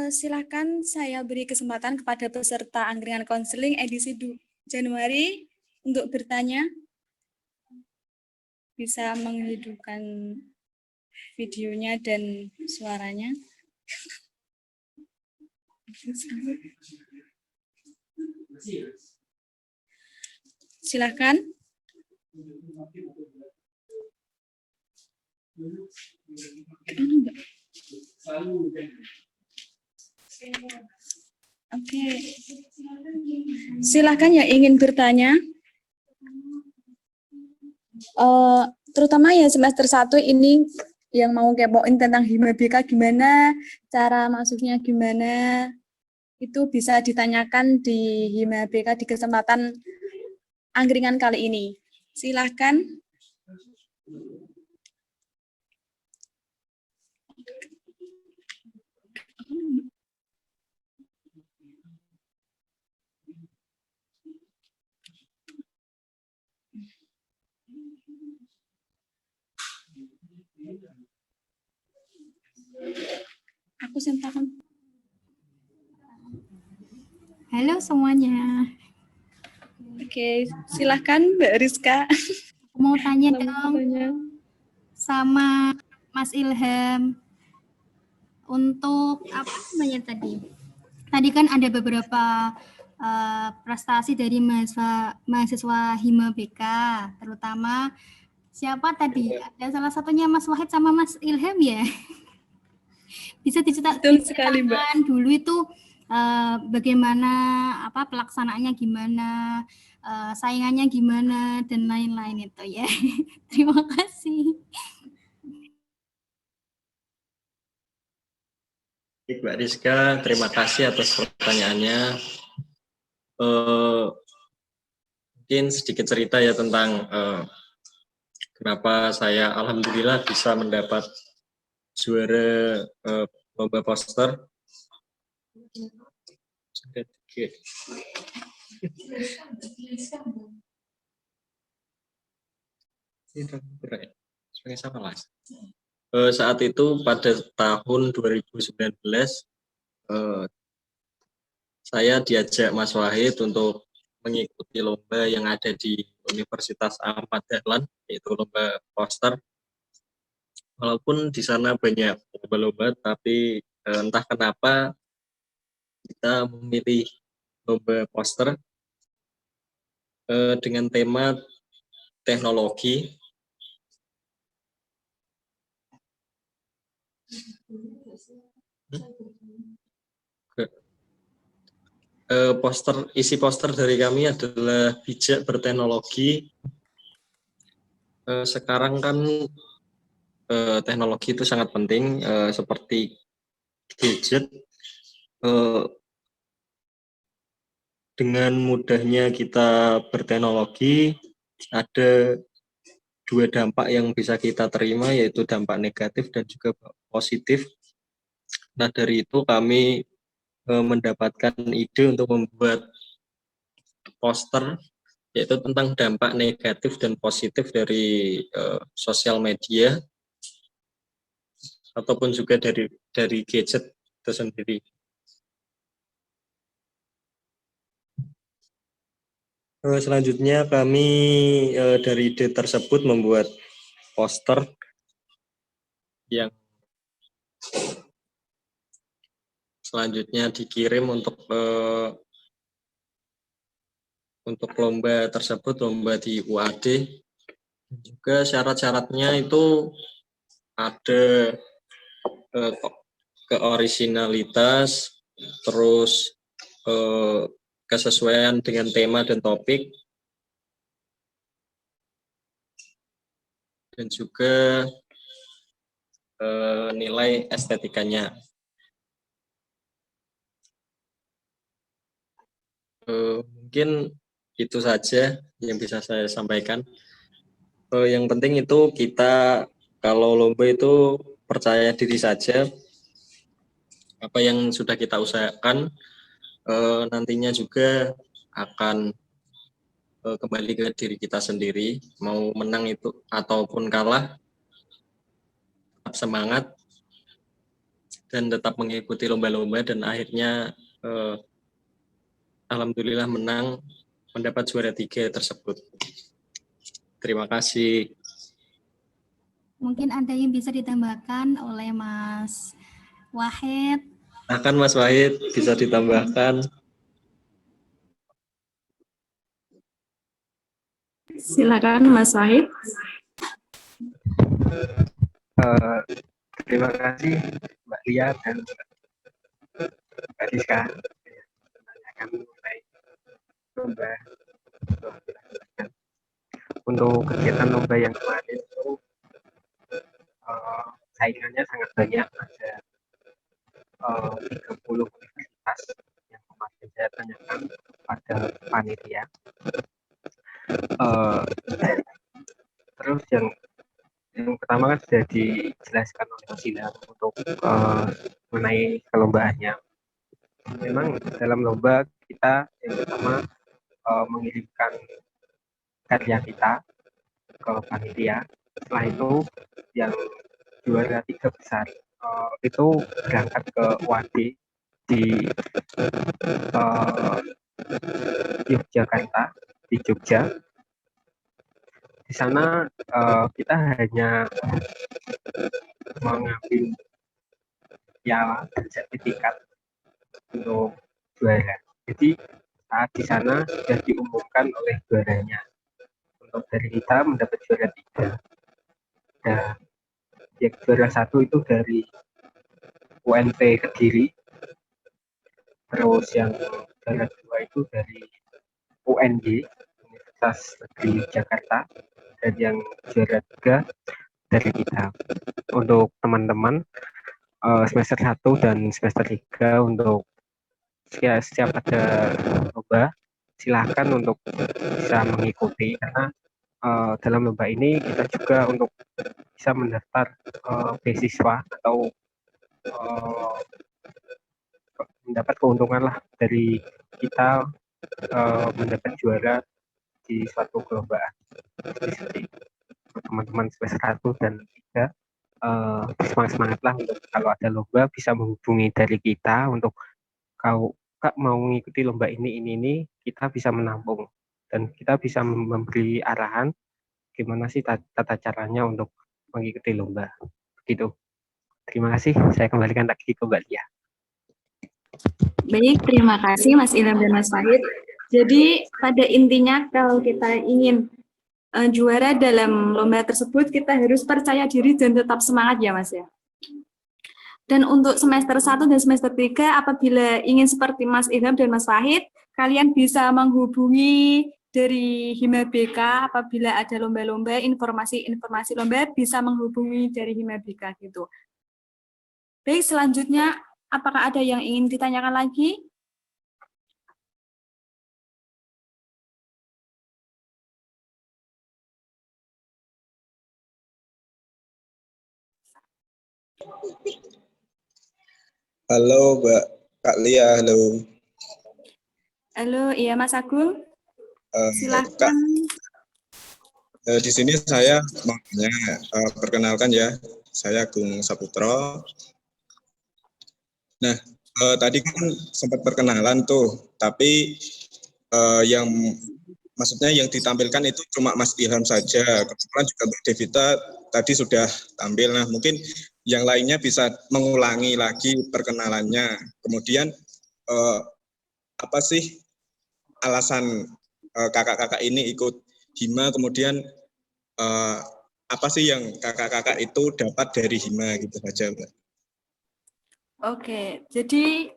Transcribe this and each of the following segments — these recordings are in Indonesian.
Silakan saya beri kesempatan kepada peserta angkringan konseling edisi Januari untuk bertanya. Bisa menghidupkan videonya dan suaranya. Silakan. Oke. Silakan yang ingin bertanya. Terutama ya semester 1 ini yang mau kepoin tentang Hima BK gimana, cara masuknya gimana, itu bisa ditanyakan di Hima BK di kesempatan angkringan kali ini. Silahkan. Aku sentakan. Halo semuanya. Oke, silahkan Mbak Rizka. Aku mau tanya dong sama Mas Ilham. Untuk apa namanya tadi? Tadi kan ada beberapa prestasi dari mahasiswa Hima BK, terutama siapa tadi? Ada salah satunya Mas Wahid sama Mas Ilham ya. Bisa diceritakan dulu itu bagaimana pelaksanaannya gimana, saingannya gimana dan lain-lain itu ya. Terima kasih. Baik, Mbak Rizka, terima kasih atas pertanyaannya. Mungkin sedikit cerita ya tentang kenapa saya alhamdulillah bisa mendapat juara lomba poster. Saat itu pada tahun 2019 saya diajak Mas Wahid untuk mengikuti lomba yang ada di Universitas Ahmad Dahlan, yaitu lomba poster. Walaupun di sana banyak lomba-lomba, tapi entah kenapa kita memilih lomba poster dengan tema teknologi. Isi poster dari kami adalah bijak berteknologi. Sekarang kan teknologi itu sangat penting, seperti gadget. Dengan mudahnya kita berteknologi, ada dua dampak yang bisa kita terima, yaitu dampak negatif dan juga positif. Nah, dari itu kami mendapatkan ide untuk membuat poster, yaitu tentang dampak negatif dan positif dari sosial media, ataupun juga dari gadget itu sendiri. Selanjutnya kami dari ide tersebut membuat poster yang selanjutnya dikirim untuk lomba tersebut, lomba di UAD. Juga syarat-syaratnya itu ada keoriginalitas, terus kesesuaian dengan tema dan topik, dan juga nilai estetikanya. Mungkin itu saja yang bisa saya sampaikan. Yang penting itu kita kalau lomba itu percaya diri saja. Apa yang sudah kita usahakan nantinya juga akan kembali ke diri kita sendiri. Mau menang itu ataupun kalah, tetap semangat. dan tetap mengikuti lomba-lomba dan akhirnya alhamdulillah menang, mendapat juara 3 tersebut. Terima kasih. Mungkin ada yang bisa ditambahkan oleh Mas Wahid. Akan Mas Wahid bisa ditambahkan. Silakan Mas Wahid. Terima kasih Mbak Lia dan Mbak Rizka menanyakan mengenai lomba. Untuk kegiatan lomba yang kemarin itu saingannya sangat banyak, ada 30 universitas yang kemarin saya tanyakan pada panitia. Terus yang pertama kan sudah dijelaskan oleh Mas Ilham untuk mengenai kelombaannya. Memang dalam lomba kita yang pertama mengirimkan karya kita ke panitia. Setelah itu yang juara 3 besar itu berangkat ke UAD di Yogyakarta, di Jogja. Di sana kita hanya mengambil piala dan sertifikat untuk juara. Jadi saat di sana sudah diumumkan oleh juaranya. Untuk dari kita mendapat juara 3. Dan yang juara 1 itu dari UNP Kediri. Terus yang juara 2 itu dari UNY, Universitas Negeri Jakarta. Dan yang juara 3 dari kita. Untuk teman-teman semester 1 dan semester 3 untuk setiap ada lomba silahkan untuk bisa mengikuti, karena dalam lomba ini kita juga untuk bisa mendaftar beasiswa atau mendapat keuntungan lah dari kita mendapat juara di suatu perlombaan. Jadi teman-teman semester 1 dan 3 semangat-semangatlah untuk kalau ada lomba bisa menghubungi dari kita untuk kalau Kak mau mengikuti lomba ini, kita bisa menampung dan kita bisa memberi arahan gimana sih tata caranya untuk mengikuti lomba. Begitu. Terima kasih. Saya kembalikan lagi ke Mbak Lia. Baik, terima kasih Mas Ilham dan Mas Wahid. Jadi pada intinya kalau kita ingin juara dalam lomba tersebut, kita harus percaya diri dan tetap semangat ya Mas ya. Dan untuk semester 1 dan semester 3, apabila ingin seperti Mas Ilham dan Mas Wahid, kalian bisa menghubungi dari Hima BK apabila ada lomba-lomba, informasi lomba bisa menghubungi dari Hima BK gitu. Baik, selanjutnya apakah ada yang ingin ditanyakan lagi? Halo Mbak Kak Lia, halo. Halo, iya Mas Agung. Kak, Silakan. di sini saya mau tanya, perkenalkan ya, saya Agung Saputro. Nah, tadi kan sempat perkenalan tuh, tapi yang maksudnya yang ditampilkan itu cuma Mas Ilham saja. Kebetulan juga Mbak Devita tadi sudah tampil. Nah, mungkin yang lainnya bisa mengulangi lagi perkenalannya. Kemudian apa sih alasan kakak-kakak ini ikut Hima? Kemudian apa sih yang kakak-kakak itu dapat dari Hima gitu saja, Mbak? Oke, jadi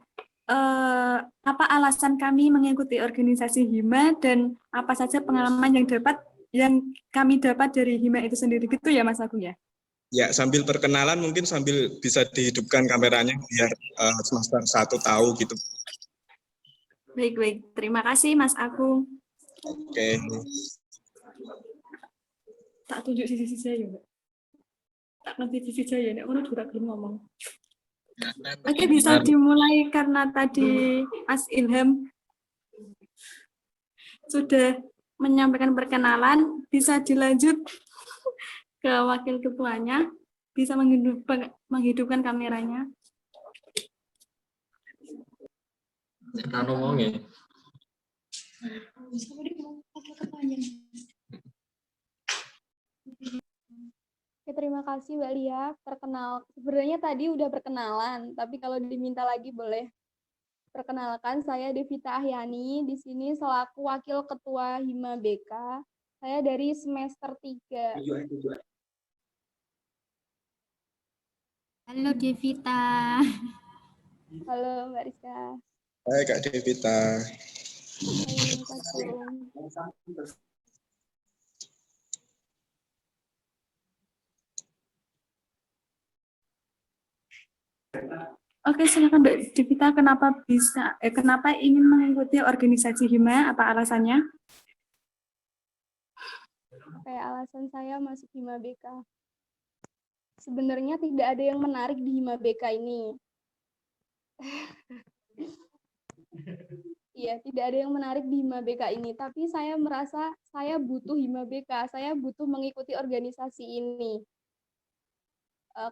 apa alasan kami mengikuti organisasi Hima dan apa saja pengalaman yang kami dapat dari Hima itu sendiri gitu ya Mas Agung ya? Ya, sambil perkenalan mungkin sambil bisa dihidupkan kameranya biar semester 1 tahu gitu. Baik. Terima kasih Mas Agung. Oke. Tak tunjuk sisi saya ya, Mbak. Tak nanti sisi saya, nek ngono juga belum ngomong. Oke, bisa dimulai karena tadi Mas Ilham sudah menyampaikan perkenalan, bisa dilanjut ke wakil ketuanya, bisa menghidupkan kameranya. Anu mau nggih. Oke, terima kasih Mbak Lia. Sebenarnya tadi udah perkenalan, tapi kalau diminta lagi boleh. Perkenalkan, saya Devita Ahyani, di sini selaku Wakil Ketua Hima BK. Saya dari semester 3. Halo Devita. Halo Mbak Rizka. Hai Kak Devita. Assalamualaikum. Oke, silakan Mbak Devita, kenapa ingin mengikuti organisasi Hima? Apa alasannya? Oke, alasan saya masuk Hima BK. Sebenarnya tidak ada yang menarik di Hima BK ini. Iya, tidak ada yang menarik di Hima BK ini, tapi saya merasa saya butuh Hima BK, saya butuh mengikuti organisasi ini.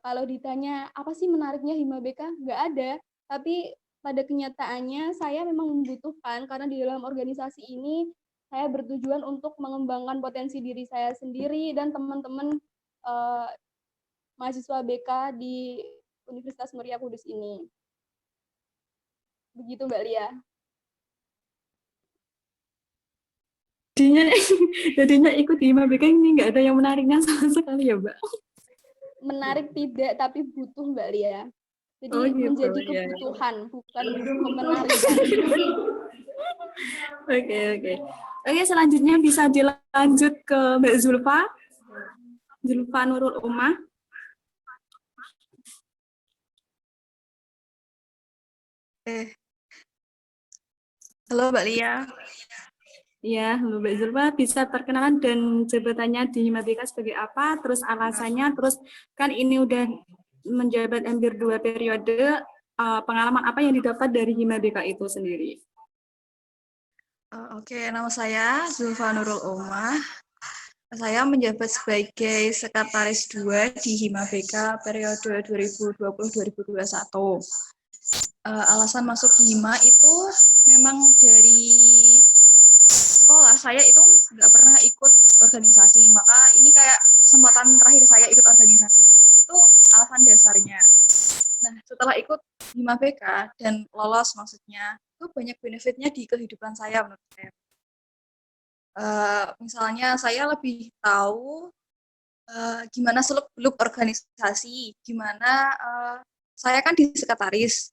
Kalau ditanya apa sih menariknya Hima BK, nggak ada, tapi pada kenyataannya saya memang membutuhkan karena di dalam organisasi ini saya bertujuan untuk mengembangkan potensi diri saya sendiri dan teman-teman mahasiswa BK di Universitas Muria Kudus ini. Begitu Mbak Lia. Jadinya ikut Hima BK ini nggak ada yang menariknya sama sekali ya Mbak? Menarik tidak, tapi butuh Mbak Lia. Jadi menjadi kebutuhan, bukan kemenarikan. Oke, selanjutnya bisa dilanjut ke Mbak Zulfa Nurul Umah. Halo Mbak Lia. Ya, Mbak Zulfa, bisa perkenalan dan jabatannya di Hima BK sebagai apa, terus alasannya, terus kan ini udah menjabat hampir 2 periode, pengalaman apa yang didapat dari Hima BK itu sendiri? Oke, nama saya Zulfa Nurul Umah. Saya menjabat sebagai Sekretaris 2 di Hima BK periode 2020-2021. Alasan masuk Hima itu memang dari sekolah saya itu nggak pernah ikut organisasi, maka ini kayak kesempatan terakhir saya ikut organisasi. Itu alasan dasarnya. Nah, setelah ikut Hima BK dan lolos maksudnya, itu banyak benefitnya di kehidupan saya menurut saya. Misalnya saya lebih tahu gimana seluk-beluk organisasi, gimana saya kan di sekretaris.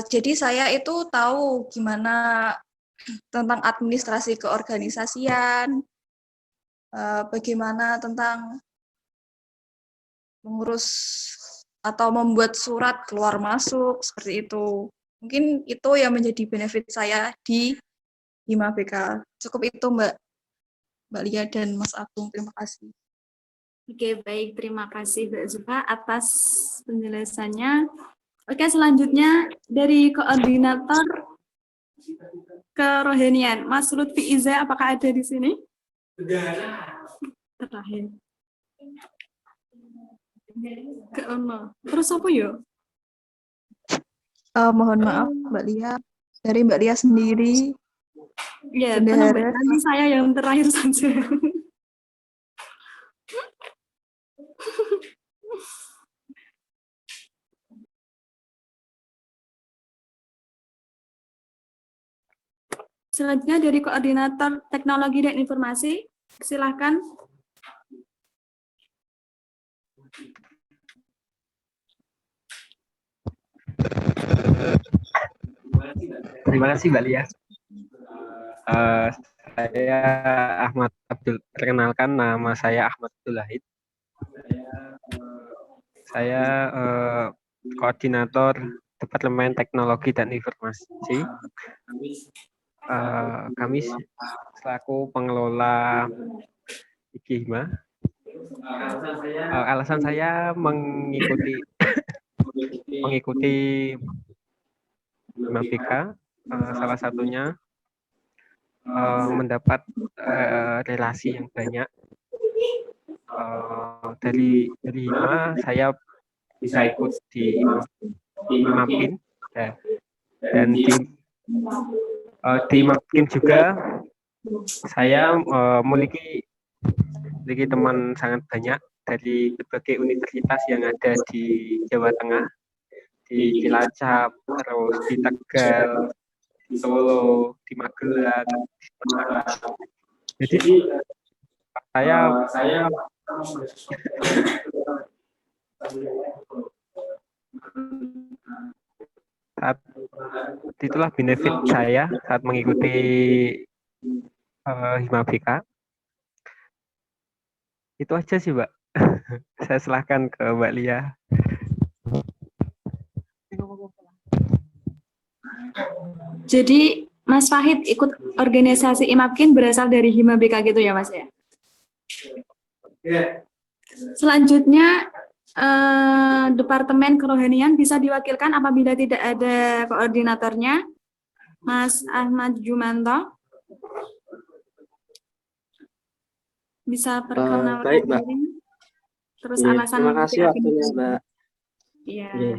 Jadi saya itu tahu gimana tentang administrasi keorganisasian, bagaimana tentang mengurus atau membuat surat keluar masuk seperti itu. Mungkin itu yang menjadi benefit saya di Hima BK. Cukup itu Mbak Lia dan Mas Agung. Terima kasih. Oke, baik. Terima kasih Mbak Zulfa atas penjelasannya. Oke, selanjutnya dari koordinator kerohanian, Mas Lutfi Iza, apakah ada di sini? Terakhir. Terus apa ya? Mohon maaf Mbak Lia, dari Mbak Lia sendiri. Ya, tenang, Mbak. Nanti saya yang terakhir saja. Selanjutnya dari koordinator teknologi dan informasi, silakan. Terima kasih Mbak Lia. Saya Ahmad Abdul, perkenalkan nama saya Ahmad Abdul Wahid. Saya koordinator Departemen Teknologi dan Informasi. Kami selaku pengelola Hima. Alasan saya mengikuti Hima BK, salah satunya mendapat relasi yang banyak. Dari Hima saya bisa ikut di Hima PIN dan di Di Mapkin juga saya memiliki teman sangat banyak dari berbagai universitas yang ada di Jawa Tengah, di Cilacap, terus di Tegal, di Solo, di Magelang, di Semarang. Jadi saya saat itulah benefit saya saat mengikuti Himabika. Itu aja sih, Mbak. Saya serahkan ke Mbak Lia. Jadi Mas Fahid ikut organisasi IMAPKIN berasal dari Himabika gitu ya Mas ya? Selanjutnya Departemen Kerohanian bisa diwakilkan apabila tidak ada koordinatornya. Mas Ahmad Jumanto. Bisa perkenalkan Baik, Mbak. diri. Terus Iya, alasan terima kasih mengikuti waktunya, agenda. Mbak. Iya. Iya.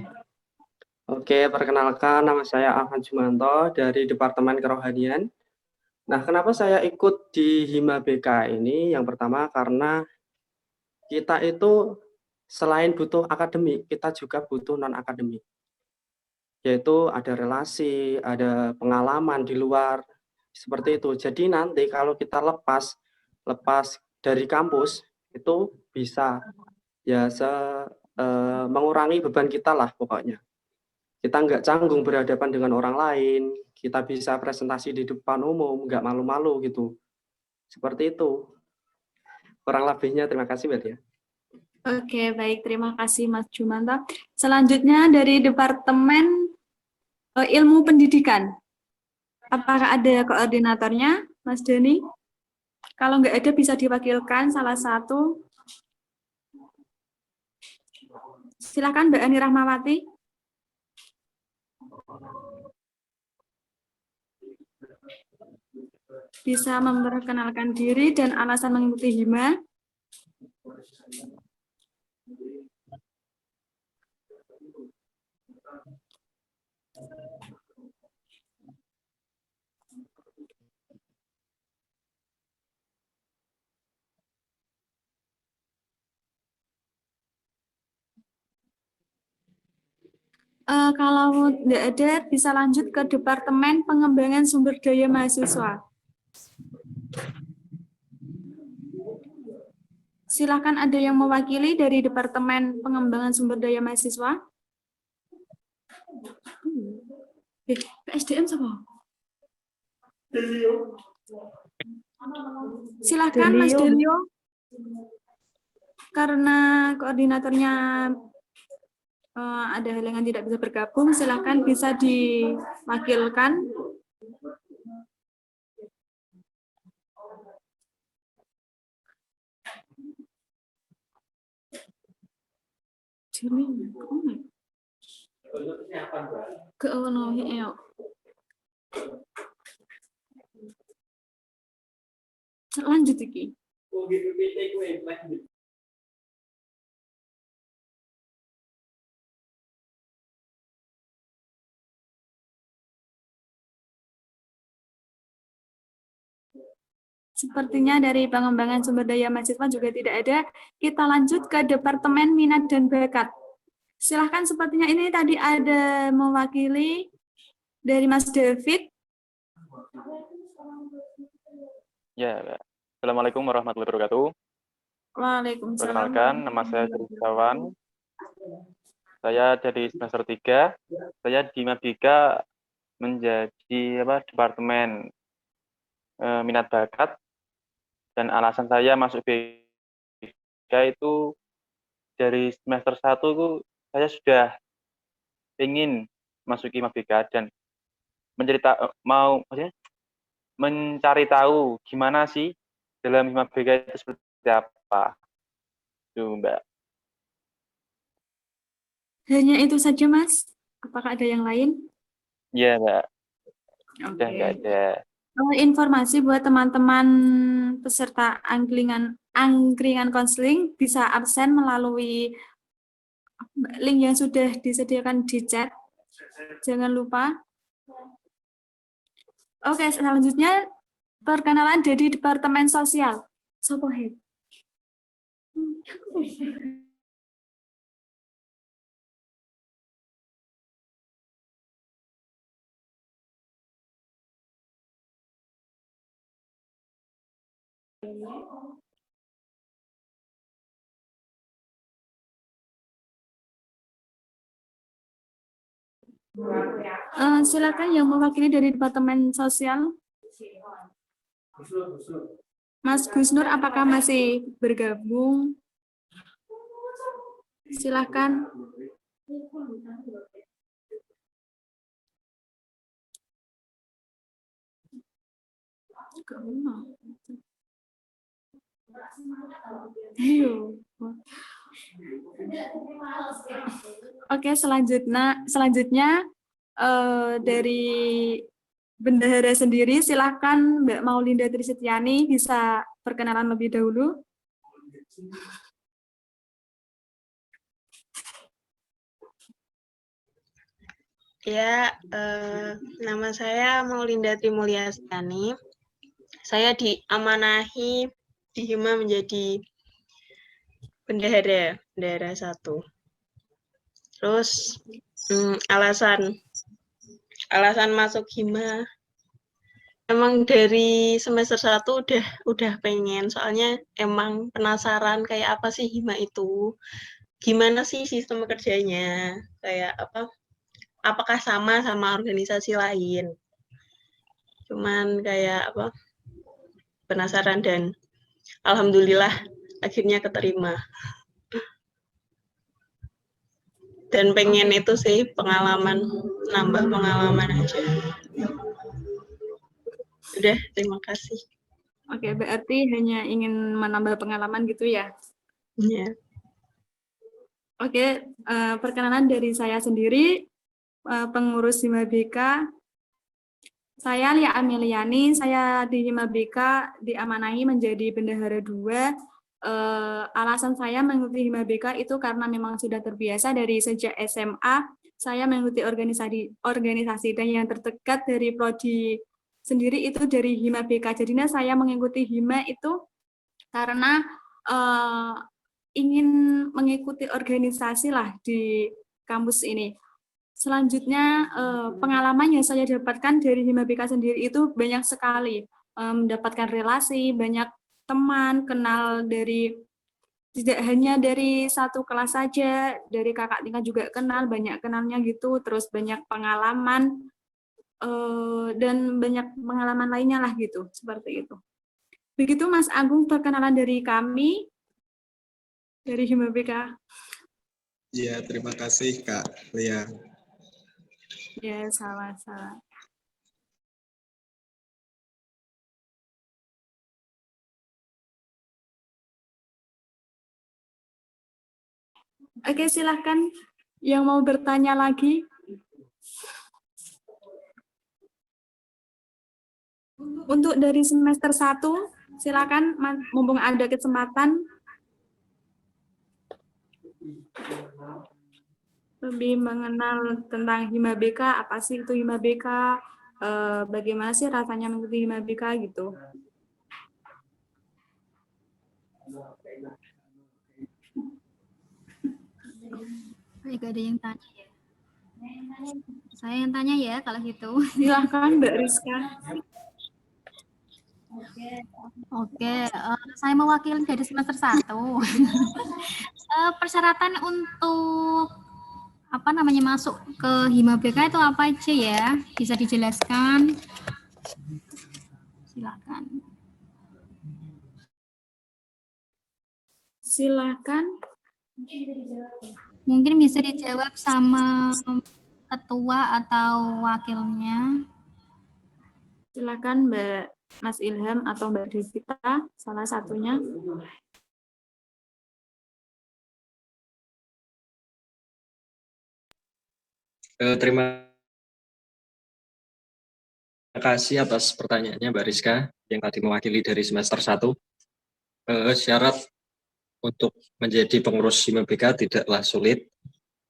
Oke, perkenalkan nama saya Ahmad Jumanto dari Departemen Kerohanian. Nah, kenapa saya ikut di Himabika ini? Yang pertama karena kita itu selain butuh akademik, kita juga butuh non-akademik. Yaitu ada relasi, ada pengalaman di luar, seperti itu. Jadi nanti kalau kita lepas dari kampus, itu bisa ya mengurangi beban kita lah pokoknya. Kita nggak canggung berhadapan dengan orang lain, kita bisa presentasi di depan umum, nggak malu-malu gitu. Seperti itu. Kurang lebihnya, terima kasih Mbak Dia. Oke, baik. Terima kasih Mas Jumanto. Selanjutnya dari Departemen Ilmu Pendidikan. Apakah ada koordinatornya, Mas Dani? Kalau nggak ada, bisa diwakilkan salah satu. Silakan Mbak Ani Rahmawati. Bisa memperkenalkan diri dan alasan mengikuti Hima. Kalau tidak ada, bisa lanjut ke Departemen Pengembangan Sumber Daya Mahasiswa. Silakan ada yang mewakili dari Departemen Pengembangan Sumber Daya Mahasiswa. PSDM siapa? Silakan Mas Delio. Karena koordinatornya ada halangan tidak bisa bergabung, silakan bisa diwakilkan. Lanjut iki. Sepertinya dari pengembangan sumber daya mahasiswa juga tidak ada. Kita lanjut ke Departemen Minat dan Bakat. Silahkan, sepertinya ini tadi ada mewakili dari Mas David. Ya, Assalamualaikum warahmatullahi wabarakatuh. Waalaikumsalam. Perkenalkan, nama saya Setiawan. Saya dari semester 3. Saya di Himabika menjadi Departemen Minat Bakat. Dan alasan saya masuk BK itu dari semester 1 itu saya sudah ingin masuk Himabika dan mencari tahu gimana sih dalam Himabika itu seperti apa. Itu Mbak. Hanya itu saja Mas? Apakah ada yang lain? Iya Mbak. Oke. Sudah nggak ada. Informasi buat teman-teman peserta angkringan konseling bisa absen melalui link yang sudah disediakan di chat. Jangan lupa. Oke, selanjutnya perkenalan dari Departemen Sosial. Sopo he? Silakan yang mewakili dari Departemen Sosial. Mas Gusnur, apakah masih bergabung? Silakan. Oke, selanjutnya dari bendahara sendiri, silakan Mbak Maulinda Trisetiani bisa perkenalan lebih dahulu. Ya, nama saya Maulinda Trimulyastani. Saya diamanahi di Hima menjadi bendahara 1. Terus alasan masuk Hima emang dari semester 1 udah pengen, soalnya emang penasaran kayak apa sih Hima itu, gimana sih sistem kerjanya, kayak apakah sama organisasi lain. Cuman kayak penasaran dan alhamdulillah akhirnya keterima. Dan pengen itu sih nambah pengalaman aja. Udah, terima kasih. Oke, berarti hanya ingin menambah pengalaman gitu ya? Iya. Oke, perkenalan dari saya sendiri, pengurus Hima BK. Saya Lia Ameliani, saya di Hima BK diamanahi menjadi bendahara 2. Alasan saya mengikuti Hima BK itu karena memang sudah terbiasa dari sejak SMA. Saya mengikuti organisasi dan yang terdekat dari prodi sendiri itu dari Hima BK. Jadinya saya mengikuti Hima itu karena ingin mengikuti organisasi lah di kampus ini. Selanjutnya pengalaman yang saya dapatkan dari Hima BK sendiri itu banyak sekali, mendapatkan relasi, banyak teman, kenal dari tidak hanya dari satu kelas saja, dari kakak tingkat juga kenal, banyak kenalnya gitu, terus banyak pengalaman dan banyak pengalaman lainnya lah gitu, seperti itu. Begitu Mas Agung perkenalan dari kami dari Hima BK. Ya, terima kasih Kak Lia. Ya, sama-sama. Oke, silahkan yang mau bertanya lagi. Untuk dari semester 1, silakan mumpung ada kesempatan. Lebih mengenal tentang Hima BK, apa sih itu Hima BK, bagaimana sih rasanya mengikuti Hima BK gitu. Baik, ada yang tanya ya? Saya yang tanya ya kalau gitu. Silahkan Mbak Rizka. Oke, saya mewakili dari semester 1. Persyaratan untuk masuk ke Hima BK itu apa aja ya? Bisa dijelaskan? Silakan. Silakan. Mungkin bisa dijawab sama ketua atau wakilnya. Silakan Mbak Mas Ilham atau Mbak Devita, salah satunya. Terima kasih atas pertanyaannya Mbak Rizka yang tadi mewakili dari semester 1. Syarat untuk menjadi pengurus Hima BK tidaklah sulit.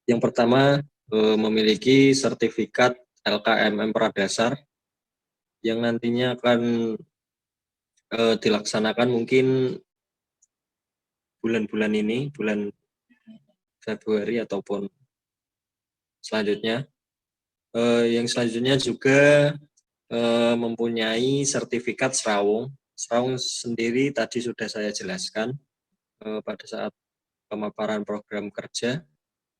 Yang pertama, memiliki sertifikat LKMM Pradasar yang nantinya akan dilaksanakan mungkin bulan-bulan ini, bulan Februari ataupun selanjutnya. Yang selanjutnya juga mempunyai sertifikat Serawung. Serawung sendiri tadi sudah saya jelaskan pada saat pemaparan program kerja.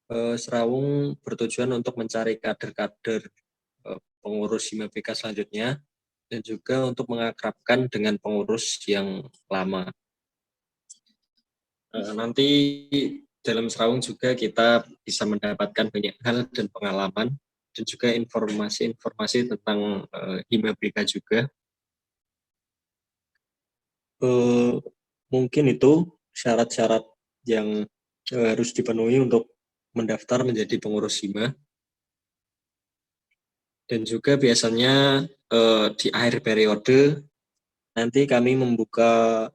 Serawung bertujuan untuk mencari kader-kader pengurus HIMA-BK selanjutnya dan juga untuk mengakrabkan dengan pengurus yang lama. Nanti dalam Serawung juga kita bisa mendapatkan banyak hal dan pengalaman dan juga informasi-informasi tentang HIMA-BK juga. Mungkin itu syarat-syarat yang harus dipenuhi untuk mendaftar menjadi pengurus HIMA. Dan juga biasanya di akhir periode nanti kami membuka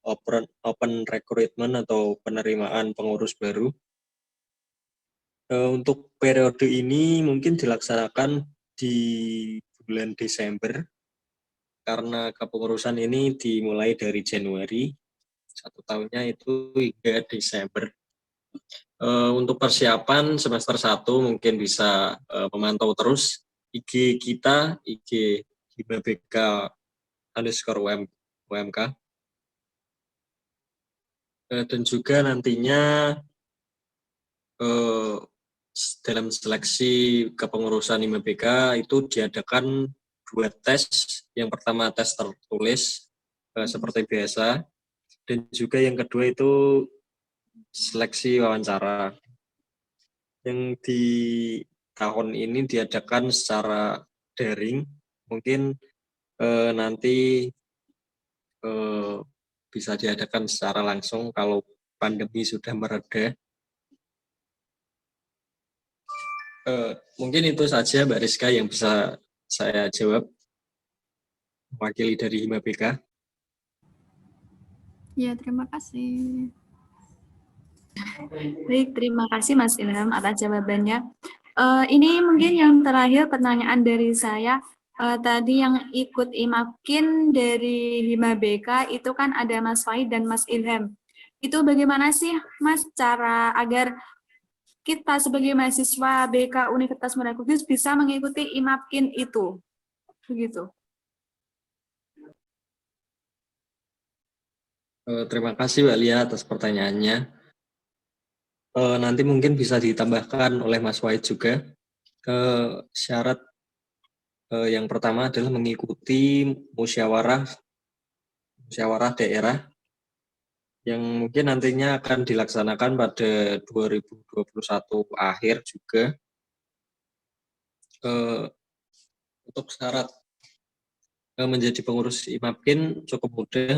open recruitment atau penerimaan pengurus baru. Untuk periode ini mungkin dilaksanakan di bulan Desember karena kepengurusan ini dimulai dari Januari, 1 tahunnya itu hingga Desember. Untuk persiapan semester 1 mungkin bisa memantau terus IG kita, IG HIMA-BK_UMK. Dan juga nantinya dalam seleksi kepengurusan HIMA-BK itu diadakan 2 tes. Yang pertama tes tertulis seperti biasa, dan juga yang kedua itu seleksi wawancara. Yang di tahun ini diadakan secara daring, mungkin nanti bisa diadakan secara langsung kalau pandemi sudah mereda. Mungkin itu saja Mbak Rizka yang bisa saya jawab mewakili dari HIMA-BK. Ya, terima kasih. Baik, terima kasih Mas Ilham atas jawabannya. Ini mungkin yang terakhir pertanyaan dari saya. Tadi yang ikut IMAPKIN dari HIMA-BK itu kan ada Mas Fahid dan Mas Ilham. Itu bagaimana sih Mas cara agar kita sebagai mahasiswa BK Universitas Muara Kudus bisa mengikuti IMAPKIN itu? Begitu. Terima kasih Mbak Lia atas pertanyaannya. Nanti mungkin bisa ditambahkan oleh Mas Wahid juga. Syarat yang pertama adalah mengikuti musyawarah daerah yang mungkin nantinya akan dilaksanakan pada 2021 akhir juga. Untuk syarat menjadi pengurus IMAPKIN cukup mudah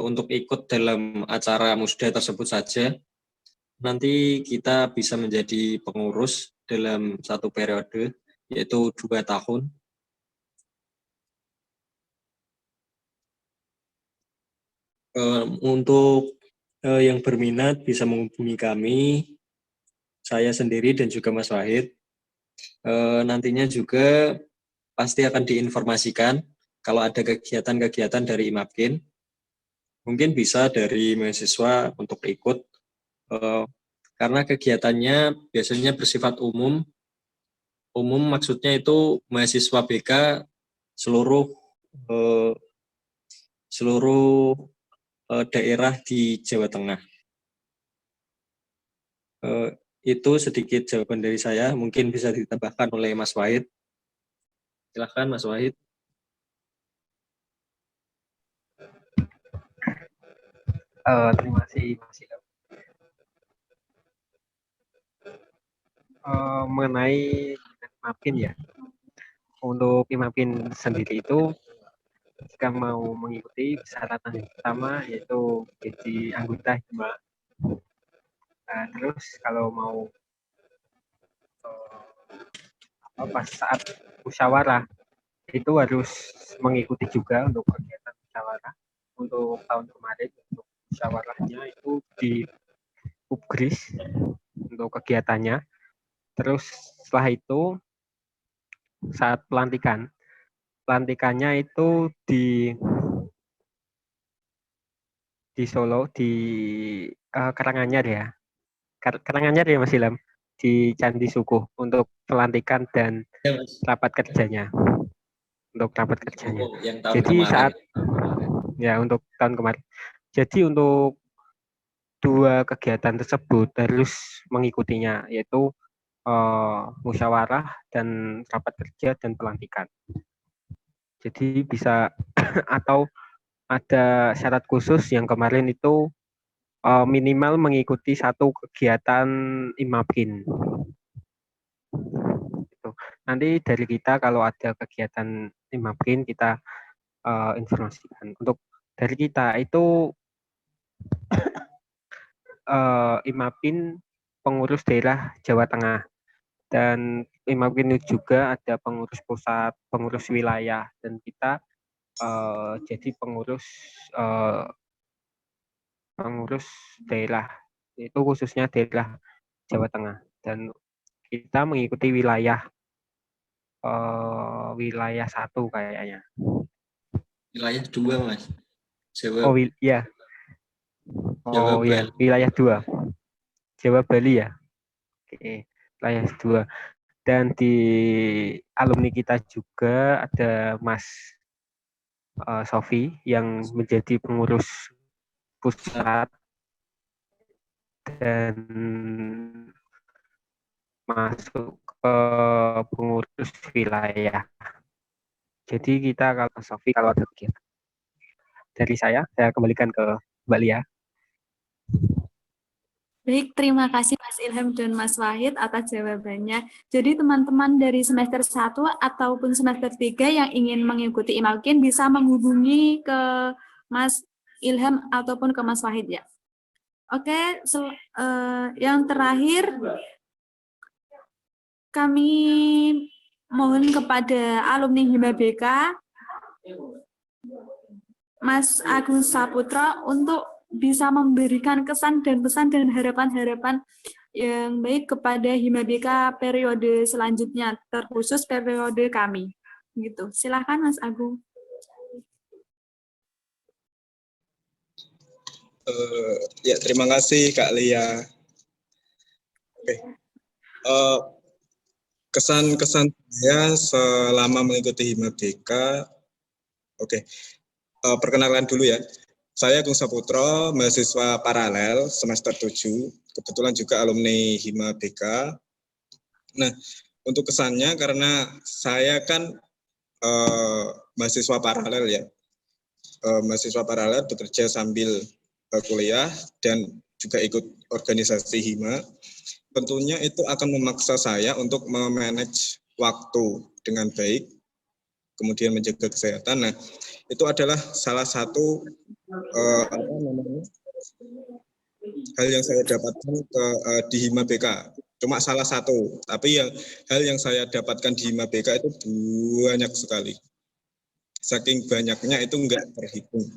untuk ikut dalam acara musda tersebut saja. Nanti kita bisa menjadi pengurus dalam 1 periode, yaitu 2 tahun. Untuk yang berminat bisa menghubungi kami, saya sendiri dan juga Mas Wahid. Nantinya juga pasti akan diinformasikan kalau ada kegiatan-kegiatan dari IMAPKIN. Mungkin bisa dari mahasiswa untuk ikut, karena kegiatannya biasanya bersifat umum. Umum maksudnya itu mahasiswa BK seluruh daerah di Jawa Tengah. Itu sedikit jawaban dari saya, mungkin bisa ditambahkan oleh Mas Wahid. Silakan Mas Wahid. Terima kasih Mas Ilham. Mengenai IMAPKIN ya, untuk IMAPKIN sendiri itu jika mau mengikuti persyaratan yang pertama yaitu jadi anggota HIMA. Terus kalau mau pas saat musyawarah itu harus mengikuti juga untuk kegiatan musyawarah. Untuk tahun kemarin untuk musyawarahnya itu di Upgris untuk kegiatannya. Terus setelah itu saat pelantikan pelantikannya itu di Solo, di Karanganyar ya. Karanganyar ya Mas Ilham, di Candi Sukuh untuk pelantikan dan Ya, Mas. rapat kerjanya. Untuk rapat kerjanya. Oh, yang tahun Jadi kemarin. ya untuk tahun kemarin. Jadi untuk dua kegiatan tersebut harus mengikutinya, yaitu musyawarah dan rapat kerja dan pelantikan. Jadi bisa atau ada syarat khusus yang kemarin itu minimal mengikuti satu kegiatan IMABKIN. Gitu. Nanti dari kita kalau ada kegiatan IMABKIN kita informasikan. Untuk dari kita itu IMABKIN pengurus daerah Jawa Tengah, dan IMABKIN juga ada pengurus pusat, pengurus wilayah, dan kita jadi pengurus daerah, itu khususnya daerah Jawa Tengah, dan kita mengikuti wilayah 1 kayaknya. Wilayah 2, Mas. Jawa. Oh iya. Jawa Oh iya, Bali. wilayah 2. Jawa Bali ya. Oke, wilayah 2. Dan di alumni kita juga ada Mas Sofi yang menjadi pengurus pusat dan masuk ke pengurus wilayah. Jadi kita kalau Sofi kalau ada kegiatan. Dari saya kembalikan ke Mbak Lia. Baik, terima kasih Mas Ilham dan Mas Wahid atas jawabannya. Jadi teman-teman dari semester 1 ataupun semester 3 yang ingin mengikuti IMABKIN bisa menghubungi ke Mas Ilham ataupun ke Mas Wahid ya. Oke, yang terakhir kami mohon kepada alumni Hima BK Mas Agung Saputra untuk bisa memberikan kesan dan pesan dan harapan-harapan yang baik kepada Hima BK periode selanjutnya, terkhusus periode kami. Gitu. Silakan Mas Agung. Ya, terima kasih Kak Lia. Oke. Kesan-kesan saya selama mengikuti Hima BK. Oke. Perkenalkan dulu ya. Saya Agung Saputra, mahasiswa paralel semester 7, kebetulan juga alumni Hima BK. Nah, untuk kesannya karena saya kan mahasiswa paralel ya. Mahasiswa paralel bekerja sambil kuliah dan juga ikut organisasi Hima. Tentunya itu akan memaksa saya untuk memanage waktu dengan baik, kemudian menjaga kesehatan. Nah, itu adalah salah satu hal yang saya dapatkan di Hima BK. Cuma salah satu, tapi hal yang saya dapatkan di Hima BK itu banyak sekali. Saking banyaknya itu enggak terhitung.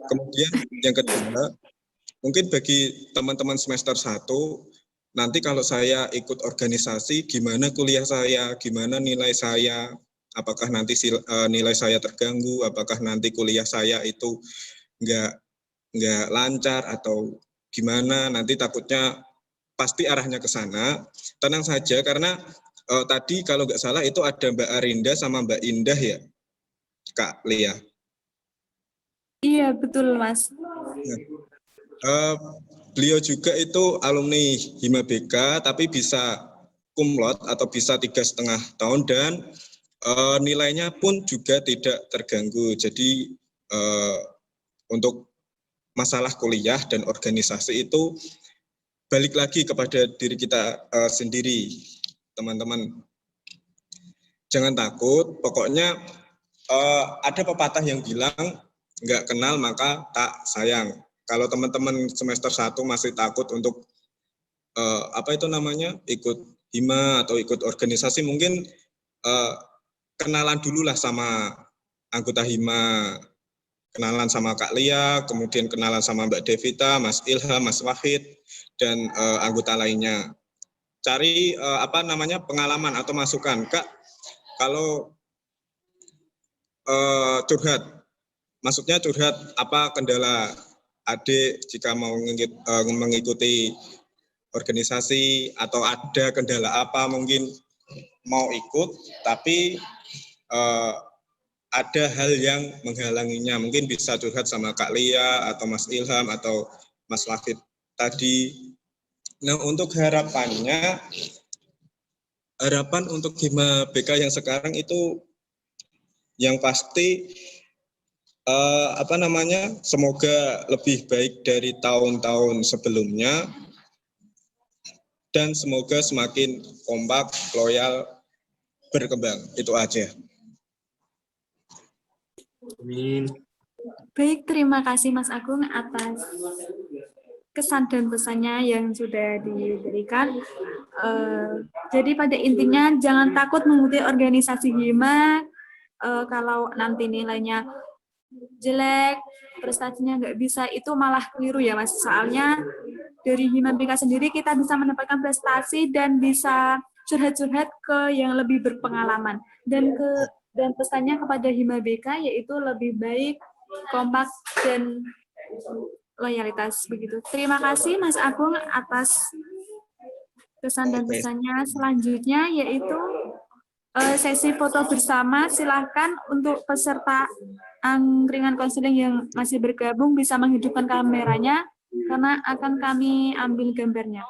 Kemudian yang kedua, mungkin bagi teman-teman semester 1, nanti kalau saya ikut organisasi, gimana kuliah saya, gimana nilai saya, apakah nanti nilai saya terganggu, apakah nanti kuliah saya itu nggak lancar atau gimana, nanti takutnya pasti arahnya ke sana. Tenang saja karena tadi kalau nggak salah itu ada Mbak Arinda sama Mbak Indah ya, Kak Lia. Iya, betul Mas. Beliau juga itu alumni Hima BK, tapi bisa cum laude atau bisa 3,5 tahun dan nilainya pun juga tidak terganggu. Jadi untuk masalah kuliah dan organisasi itu balik lagi kepada diri kita sendiri, teman-teman. Jangan takut, pokoknya ada pepatah yang bilang nggak kenal maka tak sayang. Kalau teman-teman semester 1 masih takut untuk ikut Hima atau ikut organisasi, mungkin kenalan dulu lah sama anggota Hima, kenalan sama Kak Lia, kemudian kenalan sama Mbak Devita, Mas Ilham, Mas Wahid, dan anggota lainnya. Cari pengalaman atau masukan, Kak. Kalau curhat. Maksudnya curhat apa kendala adik jika mau mengikuti organisasi, atau ada kendala apa mungkin mau ikut tapi ada hal yang menghalanginya. Mungkin bisa curhat sama Kak Lia atau Mas Ilham atau Mas Wafid tadi. Nah, untuk harapan untuk Hima BK yang sekarang itu yang pasti semoga lebih baik dari tahun-tahun sebelumnya, dan semoga semakin kompak, loyal, berkembang. Itu aja. Amin. Baik, terima kasih Mas Agung atas kesan dan pesannya yang sudah diberikan. Jadi pada intinya jangan takut mengikuti organisasi Hima. Kalau nanti nilainya jelek, prestasinya nggak bisa, itu malah keliru ya Mas. Soalnya dari Hima BK sendiri kita bisa mendapatkan prestasi dan bisa curhat-curhat ke yang lebih berpengalaman. Dan pesannya kepada Hima BK yaitu lebih baik, kompak, dan loyalitas begitu. Terima kasih Mas Agung atas kesan dan pesannya. Selanjutnya yaitu sesi foto bersama. Silahkan untuk peserta angkringan konseling yang masih bergabung bisa menghidupkan kameranya karena akan kami ambil gambarnya.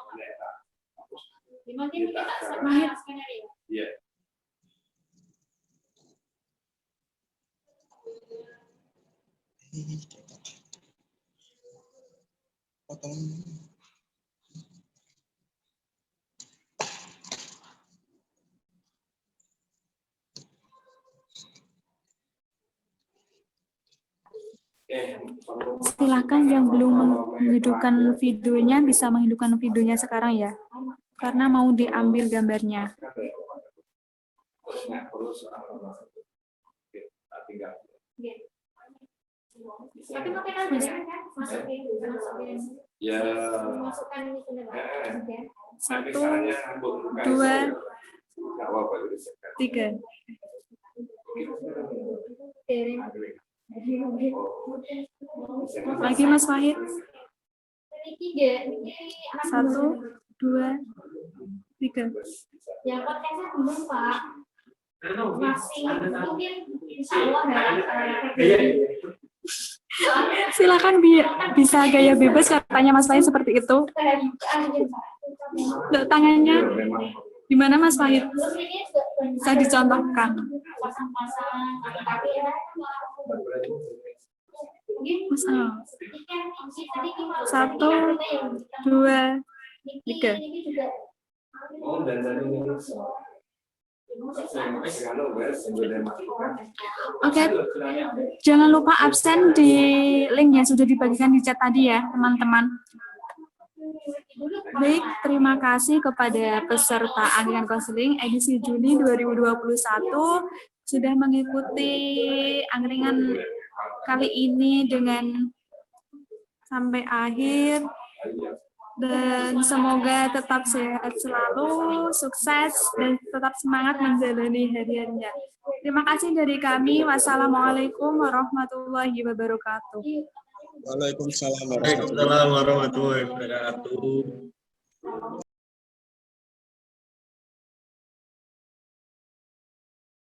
Silakan yang belum menghidupkan videonya bisa menghidupkan videonya sekarang ya, karena mau diambil gambarnya. Satu, dua, tiga. Lagi Mas Wahid. Satu, dua, tiga. Yang podcastnya belum Pak. Masih mungkin insya Allah Silakan bisa gaya bebas katanya Mas Wahid seperti itu. Tangannya di mana Mas Wahid? Bisa dicontohkan. Satu, dua, tiga. Oke, jangan lupa absen di link yang sudah dibagikan di chat tadi ya, teman-teman. Baik, terima kasih kepada peserta angkringan konseling edisi Juni 2021 sudah mengikuti angkringan kali ini dengan sampai akhir. Dan semoga tetap sehat selalu, sukses, dan tetap semangat menjalani hari-harinya. Terima kasih dari kami. Wassalamualaikum warahmatullahi wabarakatuh. Waalaikumsalam Waalaikumsalam warahmatullahi wabarakatuh.